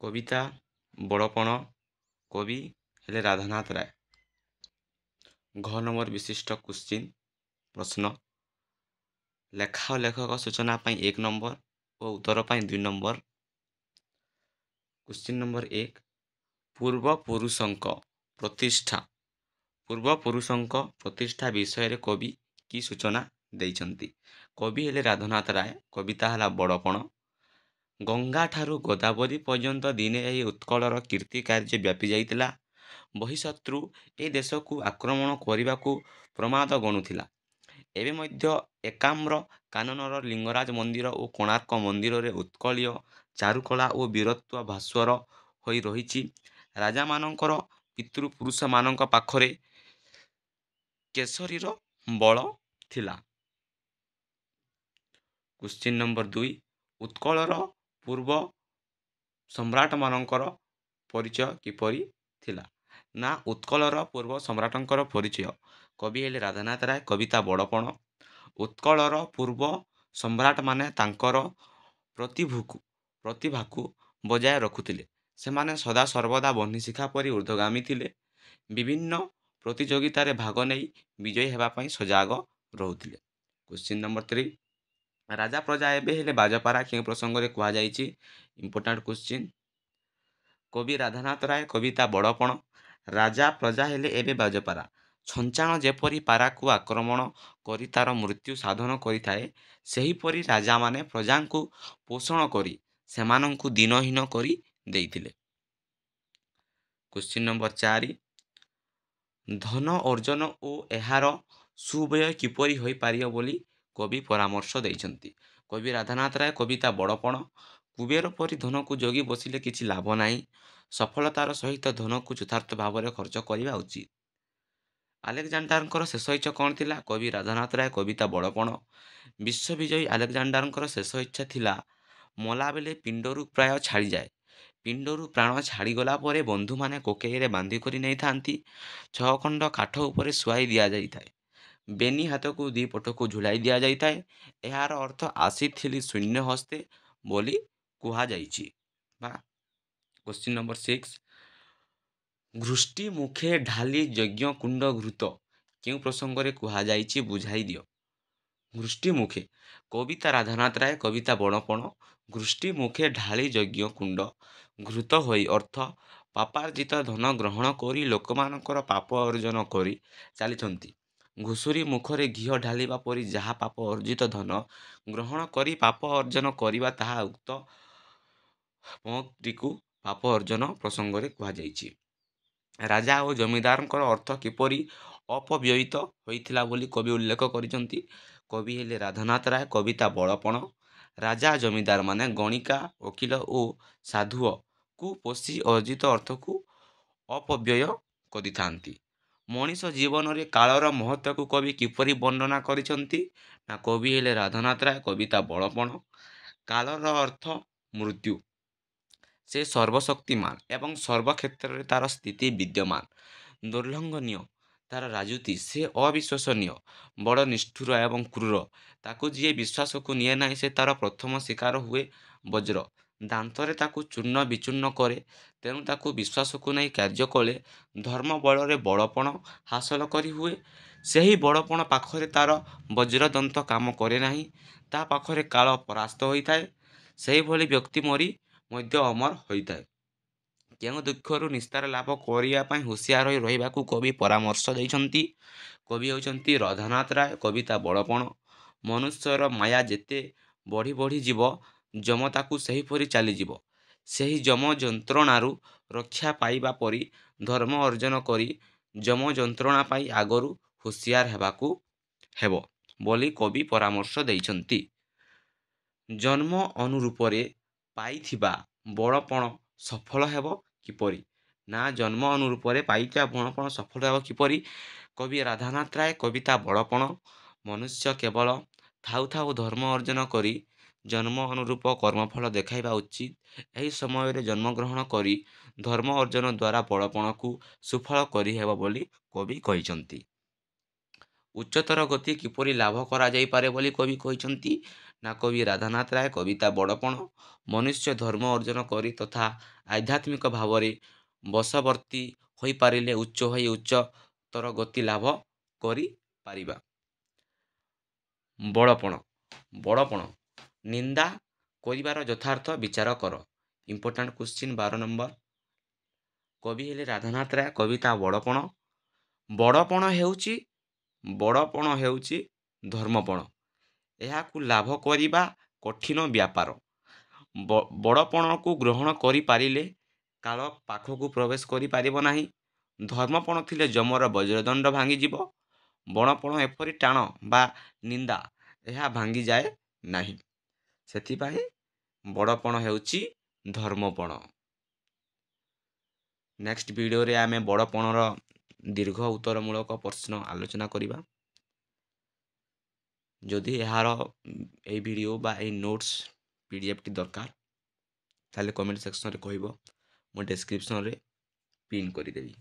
କବିତା ବଡ଼ପଣ କବି ହେଲେ ରାଧାନାଥ ରାୟ। ଘ ନମ୍ବର ବିଶିଷ୍ଟ କ୍ୱଶ୍ଚିନ୍ ପ୍ରଶ୍ନ। ଲେଖା ଓ ଲେଖକ ସୂଚନା ପାଇଁ 1 ନମ୍ବର ଓ ଉତ୍ତର ପାଇଁ 2 ନମ୍ବର। କ୍ୱଶ୍ଚିନ୍ ନମ୍ବର 1, ପୂର୍ବପୁରୁଷଙ୍କ ପ୍ରତିଷ୍ଠା ବିଷୟରେ କବି କି ସୂଚନା ଦେଇଛନ୍ତି? କବି ହେଲେ ରାଧାନାଥ ରାୟ। କବିତା ହେଲା ବଡ଼ପଣ। ଗଙ୍ଗାଠାରୁ ଗୋଦାବରୀ ପର୍ଯ୍ୟନ୍ତ ଦିନେ ଏହି ଉତ୍କଳର କୀର୍ତ୍ତି କାର୍ଯ୍ୟ ବ୍ୟାପି ଯାଇଥିଲା। ବହିଃଶତ୍ରୁ ଏ ଦେଶକୁ ଆକ୍ରମଣ କରିବାକୁ ପ୍ରମାଦ ଗଣୁଥିଲା। ଏବେ ମଧ୍ୟ ଏକାମ୍ର କାନନର ଲିଙ୍ଗରାଜ ମନ୍ଦିର ଓ କୋଣାର୍କ ମନ୍ଦିରରେ ଉତ୍କଳୀୟ ଚାରୁକଳା ଓ ବୀରତ୍ୱ ଭାସ୍ୱର ହୋଇ ରହିଛି। ରାଜାମାନଙ୍କର ପିତୃପୁରୁଷମାନଙ୍କ ପାଖରେ କେଶରୀର ବଳ ଥିଲା। କ୍ୱଶ୍ଚିନ୍ ନମ୍ବର 2, ଉତ୍କଳର ପୂର୍ବ ସମ୍ରାଟମାନଙ୍କର ପରିଚୟ କିପରି ଥିଲା? ନା, ଉତ୍କଳର ପୂର୍ବ ସମ୍ରାଟଙ୍କର ପରିଚୟ। କବି ହେଲେ ରାଧାନାଥ ରାୟ। କବିତା ବଡ଼ପଣ। ଉତ୍କଳର ପୂର୍ବ ସମ୍ରାଟମାନେ ତାଙ୍କର ପ୍ରତିଭାକୁ ବଜାୟ ରଖୁଥିଲେ। ସେମାନେ ସଦାସର୍ବଦା ବହ୍ନିଶିଖା ପରି ଊର୍ଦ୍ଧ୍ୱଗାମୀ ଥିଲେ। ବିଭିନ୍ନ ପ୍ରତିଯୋଗିତାରେ ଭାଗ ନେଇ ବିଜୟୀ ହେବା ପାଇଁ ସଜାଗ ରହୁଥିଲେ। କ୍ୱଶ୍ଚିନ୍ ନମ୍ବର 3, ରାଜା ପ୍ରଜା ଏବେ ହେଲେ ବାଜପାରା କେଉଁ ପ୍ରସଙ୍ଗରେ କୁହାଯାଇଛି? Important question. କବି ରାଧାନାଥ ରାୟ। କବିତା ବଡ଼ପଣ। ରାଜା ପ୍ରଜା ହେଲେ ଏବେ ବାଜପାରା। ଛଞ୍ଚାଣ ଯେପରି ପାରାକୁ ଆକ୍ରମଣ କରି ତାର ମୃତ୍ୟୁ ସାଧନ କରିଥାଏ, ସେହିପରି ରାଜାମାନେ ପ୍ରଜାଙ୍କୁ ପୋଷଣ କରି ସେମାନଙ୍କୁ ଦିନହୀନ କରି ଦେଇଥିଲେ। କ୍ୱଶ୍ଚିନ୍ ନମ୍ବର 4, ଧନ ଅର୍ଜନ ଓ ଏହାର ସୁବ୍ୟୟ କିପରି ହୋଇପାରିବ ବୋଲି କବି ପରାମର୍ଶ ଦେଇଛନ୍ତି? କବି ରାଧାନାଥ ରାୟ। କବିତା ବଡ଼ପଣ। କୁବେର ପରି ଧନକୁ ଜଗି ବସିଲେ କିଛି ଲାଭ ନାହିଁ। ସଫଳତାର ସହିତ ଧନକୁ ଯଥାର୍ଥ ଭାବରେ ଖର୍ଚ୍ଚ କରିବା ଉଚିତ। ଆଲେକଜାଣ୍ଡାରଙ୍କର ଶେଷ ଇଚ୍ଛା କ'ଣ ଥିଲା? କବି ରାଧାନାଥ ରାୟ। କବିତା ବଡ଼ପଣ। ବିଶ୍ୱବିଜୟୀ ଆଲେକଜାଣ୍ଡାରଙ୍କର ଶେଷ ଇଚ୍ଛା ଥିଲା ମଲାବେଳେ ପିଣ୍ଡରୁ ପ୍ରାୟ ଛାଡ଼ିଯାଏ। ପିଣ୍ଡରୁ ପ୍ରାଣ ଛାଡ଼ିଗଲା ପରେ ବନ୍ଧୁମାନେ କୋକେଇରେ ବାନ୍ଧି କରି ନେଇଥାନ୍ତି। 6 ଖଣ୍ଡ କାଠ ଉପରେ ଶୁଆଇ ଦିଆଯାଇଥାଏ। ବେନି ହାତକୁ ଦି ପଟକୁ ଝୁଲାଇ ଦିଆଯାଇଥାଏ। ଏହାର ଅର୍ଥ ଆସିଥିଲି ଶୂନ୍ୟ ହସ୍ତେ ବୋଲି କୁହାଯାଇଛି। କ୍ୱଶ୍ଚିନ୍ ନମ୍ବର 6, ଘୃଷ୍ଟି ମୁଖେ ଢାଲି ଯଜ୍ଞ କୁଣ୍ଡ ଘୃତ କେଉଁ ପ୍ରସଙ୍ଗରେ କୁହାଯାଇଛି ବୁଝାଇ ଦିଅ। ଘୃଷ୍ଟି ମୁଖେ। କବିତା ରାଧାନାଥ ରାୟ। କବିତା ବଡ଼ପଣ। ଘୃଷ୍ଟି ମୁଖେ ଢାଳି ଯଜ୍ଞ କୁଣ୍ଡ ଘୃତ ହୋଇ ଅର୍ଥ ପାପାର୍ଜିତ ଧନ ଗ୍ରହଣ କରି ଲୋକମାନଙ୍କର ପାପ ଅର୍ଜନ କରି ଚାଲିଛନ୍ତି। ଘୁଷୁରୀ ମୁଖରେ ଘିଅ ଢାଳିବା ପରି ଯାହା ପାପ ଅର୍ଜିତ ଧନ ଗ୍ରହଣ କରି ପାପ ଅର୍ଜନ କରିବା, ତାହା ଉକ୍ତ ପଂକ୍ତିକୁ ପାପ ଅର୍ଜନ ପ୍ରସଙ୍ଗରେ କୁହାଯାଇଛି। ରାଜା ଓ ଜମିଦାରଙ୍କର ଅର୍ଥ କିପରି ଅପବ୍ୟୟିତ ହୋଇଥିଲା ବୋଲି କବି ଉଲ୍ଲେଖ କରିଛନ୍ତି? କବି ହେଲେ ରାଧାନାଥ ରାୟ। କବିତା ବଡ଼ପଣ। ରାଜା ଜମିଦାରମାନେ ଗଣିକା, ଓକିଲ ଓ ସାଧୁଅକୁ ପୋଷି ଅର୍ଜିତ ଅର୍ଥକୁ ଅପବ୍ୟୟ କରିଥାନ୍ତି। ମଣିଷ ଜୀବନରେ କାଳର ମହତ୍ତ୍ୱକୁ କବି କିପରି ବର୍ଣ୍ଣନା କରିଛନ୍ତି? ନା, କବି ହେଲେ ରାଧାନାଥ ରାୟ। କବିତା ବଡ଼ପଣ। କାଳର ଅର୍ଥ ମୃତ୍ୟୁ। ସେ ସର୍ବଶକ୍ତିମାନ ଏବଂ ସର୍ବକ୍ଷେତ୍ରରେ ତାର ସ୍ଥିତି ବିଦ୍ୟମାନ। ଦୁର୍ଲଙ୍ଘନୀୟ ତାର ରାଜୁତି। ସେ ଅବିଶ୍ୱସନୀୟ, ବଡ଼ ନିଷ୍ଠୁର ଏବଂ କ୍ରୂର। ତାକୁ ଯିଏ ବିଶ୍ୱାସକୁ ନିଏ ନାହିଁ, ସେ ତାର ପ୍ରଥମ ଶିକାର ହୁଏ ବଜ୍ର। ଦାନ୍ତରେ ତାକୁ ଚୂର୍ଣ୍ଣ ବିଚୂର୍ଣ୍ଣ କରେ। ତେଣୁ ତାକୁ ବିଶ୍ୱାସକୁ ନେଇ କାର୍ଯ୍ୟ କଲେ ଧର୍ମ ବଳରେ ବଡ଼ପଣ ହାସଲ କରି ହୁଏ। ସେହି ବଡ଼ପଣ ପାଖରେ ତାର ବଜ୍ରଦନ୍ତ କାମ କରେ ନାହିଁ। ତା ପାଖରେ କାଳ ପରାସ୍ତ ହୋଇଥାଏ। ସେହିଭଳି ବ୍ୟକ୍ତି ମରି ମଧ୍ୟ ଅମର ହୋଇଥାଏ। କେଉଁ ଦୁଃଖରୁ ନିସ୍ତାର ଲାଭ କରିବା ପାଇଁ ହୁସିଆର ହୋଇ ରହିବାକୁ କବି ପରାମର୍ଶ ଦେଇଛନ୍ତି? କବି ହେଉଛନ୍ତି ରାଧାନାଥ ରାୟ। କବିତା ବଡ଼ପଣ। ମନୁଷ୍ୟର ମାୟା ଯେତେ ବଢ଼ି ବଢ଼ି ଯିବ, ଯମ ତାକୁ ସେହିପରି ଚାଲିଯିବ। ସେହି ଯମ ଯନ୍ତ୍ରଣାରୁ ରକ୍ଷା ପାଇବା ପରି ଧର୍ମ ଅର୍ଜନ କରି ଯମ ଯନ୍ତ୍ରଣା ପାଇ ଆଗରୁ ହୁସିଆର ହେବାକୁ ହେବ ବୋଲି କବି ପରାମର୍ଶ ଦେଇଛନ୍ତି। ଜନ୍ମ ଅନୁରୂପରେ ପାଇଥିବା ବଡ଼ପଣ ସଫଳ ହେବ କିପରି? ନା, ଜନ୍ମ ଅନୁରୂପରେ ପାଇଥିବା ବଡ଼ପଣ ସଫଳ ହେବ କିପରି? କବି ରାଧାନାଥ ରାୟ। କବିତା ବଡ଼ପଣ। ମନୁଷ୍ୟ କେବଳ ଥାଉ ଥାଉ ଧର୍ମ ଅର୍ଜନ କରି ଜନ୍ମ ଅନୁରୂପ କର୍ମଫଳ ଦେଖାଇବା ଉଚିତ। ଏହି ସମୟରେ ଜନ୍ମଗ୍ରହଣ କରି ଧର୍ମ ଅର୍ଜନ ଦ୍ୱାରା ବଡ଼ପଣକୁ ସୁଫଳ କରିହେବ ବୋଲି କବି କହିଛନ୍ତି। ଉଚ୍ଚତର ଗତି କିପରି ଲାଭ କରାଯାଇପାରେ ବୋଲି କବି କହିଛନ୍ତି? ନା କବି ରାଧାନାଥ ରାୟ କବିତା ବଡ଼ପଣ ମନୁଷ୍ୟ ଧର୍ମ ଅର୍ଜନ କରି ତଥା ଆଧ୍ୟାତ୍ମିକ ଭାବରେ ବଶବର୍ତ୍ତୀ ହୋଇପାରିଲେ ଉଚ୍ଚ ହୋଇ ଉଚ୍ଚତର ଗତି ଲାଭ କରିପାରିବା। ବଡ଼ପଣ ବଡ଼ପଣ ନିନ୍ଦା କରିବାର ଯଥାର୍ଥ ବିଚାର କର। Important question 12 number. କବି ହେଲେ ରାଧାନାଥ ରାୟ କବିତା ବଡ଼ପଣ। ବଡ଼ପଣ ହେଉଛି ଧର୍ମପଣ। ଏହାକୁ ଲାଭ କରିବା କଠିନ ବ୍ୟାପାର। ବଡ଼ପଣକୁ ଗ୍ରହଣ କରିପାରିଲେ କାଳ ପାଖକୁ ପ୍ରବେଶ କରିପାରିବ ନାହିଁ। ଧର୍ମପଣ ଥିଲେ ଯମର ବଜ୍ରଦଣ୍ଡ ଭାଙ୍ଗିଯିବ। ବଣପଣ ଏପରି ଟାଣ ବା ନିନ୍ଦା ଏହା ଭାଙ୍ଗିଯାଏ ନାହିଁ। ସେଥିପାଇଁ ବଡ଼ପଣ ହେଉଛି ଧର୍ମପଣ। ନେକ୍ସଟ ଭିଡ଼ିଓରେ ଆମେ ବଡ଼ପଣର ଦୀର୍ଘ ଉତ୍ତରମୂଳକ ପ୍ରଶ୍ନ ଆଲୋଚନା କରିବା। ଯଦି ଏହି ଭିଡ଼ିଓ ବା ଏହି ନୋଟ୍ସ PDFଟି ଦରକାର ତାହେଲେ କମେଣ୍ଟ ସେକ୍ସନରେ କହିବ, ମୁଁ ଡେସ୍କ୍ରିପସନରେ ପିନ୍ କରିଦେବି।